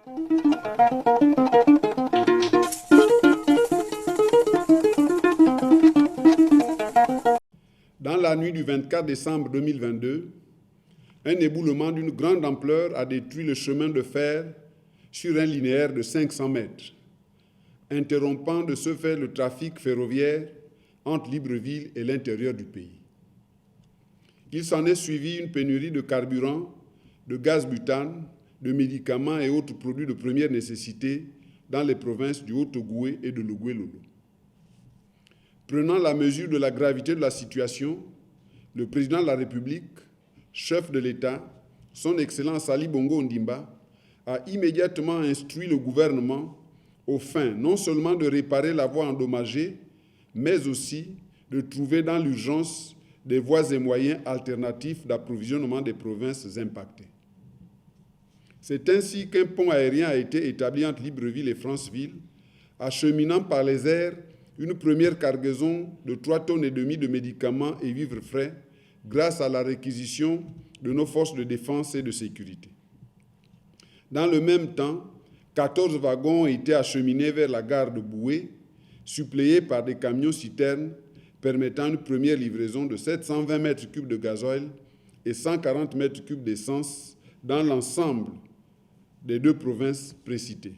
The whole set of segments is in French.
Dans la nuit du 24 décembre 2022, un éboulement d'une grande ampleur a détruit le chemin de fer sur un linéaire de 500 mètres, interrompant de ce fait le trafic ferroviaire entre Libreville et l'intérieur du pays. Il s'en est suivi une pénurie de carburant, de gaz butane, de médicaments et autres produits de première nécessité dans les provinces du Haut-Ogooué et de l'Ogooué-Lolo. Prenant la mesure de la gravité de la situation, le président de la République, chef de l'État, son Excellence Ali Bongo Ondimba, a immédiatement instruit le gouvernement aux fins non seulement de réparer la voie endommagée, mais aussi de trouver dans l'urgence des voies et moyens alternatifs d'approvisionnement des provinces impactées. C'est ainsi qu'un pont aérien a été établi entre Libreville et Franceville, acheminant par les airs une première cargaison de 3,5 tonnes de médicaments et vivres frais grâce à la réquisition de nos forces de défense et de sécurité. Dans le même temps, 14 wagons ont été acheminés vers la gare de Boué, suppléés par des camions-citernes permettant une première livraison de 720 mètres cubes de gasoil et 140 mètres cubes d'essence dans l'ensemble des deux provinces précitées.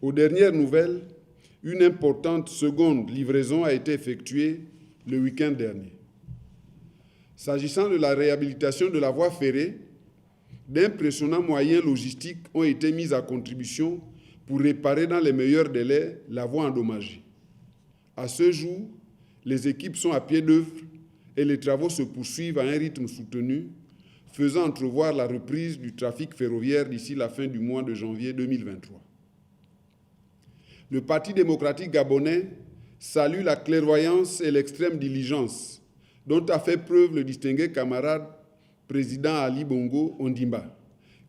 Aux dernières nouvelles, une importante seconde livraison a été effectuée le week-end dernier. S'agissant de la réhabilitation de la voie ferrée, d'impressionnants moyens logistiques ont été mis à contribution pour réparer dans les meilleurs délais la voie endommagée. À ce jour, les équipes sont à pied d'œuvre et les travaux se poursuivent à un rythme soutenu, faisant entrevoir la reprise du trafic ferroviaire d'ici la fin du mois de janvier 2023. Le Parti démocratique gabonais salue la clairvoyance et l'extrême diligence dont a fait preuve le distingué camarade président Ali Bongo Ondimba,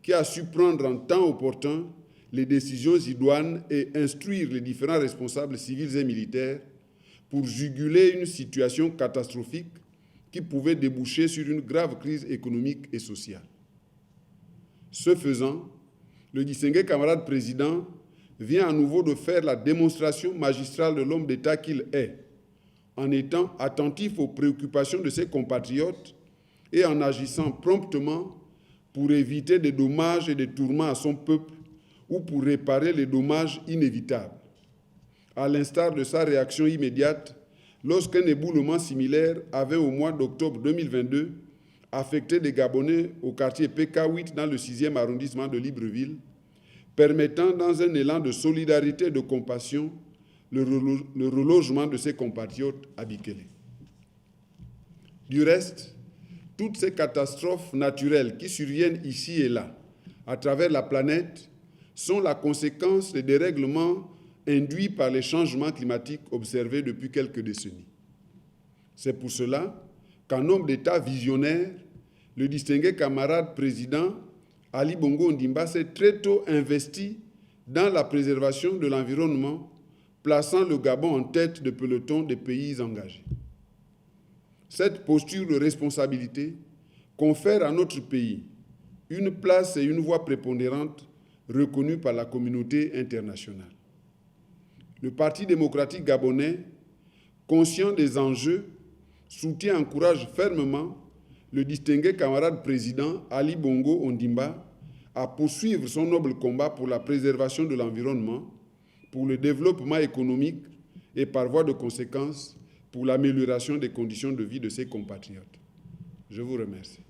qui a su prendre en temps opportun les décisions idoines et instruire les différents responsables civils et militaires pour juguler une situation catastrophique qui pouvait déboucher sur une grave crise économique et sociale. Ce faisant, le distingué camarade président vient à nouveau de faire la démonstration magistrale de l'homme d'État qu'il est, en étant attentif aux préoccupations de ses compatriotes et en agissant promptement pour éviter des dommages et des tourments à son peuple ou pour réparer les dommages inévitables, à l'instar de sa réaction immédiate lorsqu'un éboulement similaire avait, au mois d'octobre 2022, affecté des Gabonais au quartier PK8 dans le 6e arrondissement de Libreville, permettant, dans un élan de solidarité et de compassion, le relogement de ses compatriotes à Bikele. Du reste, toutes ces catastrophes naturelles qui surviennent ici et là, à travers la planète, sont la conséquence des dérèglements induits par les changements climatiques observés depuis quelques décennies. C'est pour cela qu'en homme d'État visionnaire, le distingué camarade président Ali Bongo Ondimba s'est très tôt investi dans la préservation de l'environnement, plaçant le Gabon en tête de peloton des pays engagés. Cette posture de responsabilité confère à notre pays une place et une voix prépondérantes reconnues par la communauté internationale. Le Parti démocratique gabonais, conscient des enjeux, soutient et encourage fermement le distingué camarade président Ali Bongo Ondimba à poursuivre son noble combat pour la préservation de l'environnement, pour le développement économique et par voie de conséquence pour l'amélioration des conditions de vie de ses compatriotes. Je vous remercie.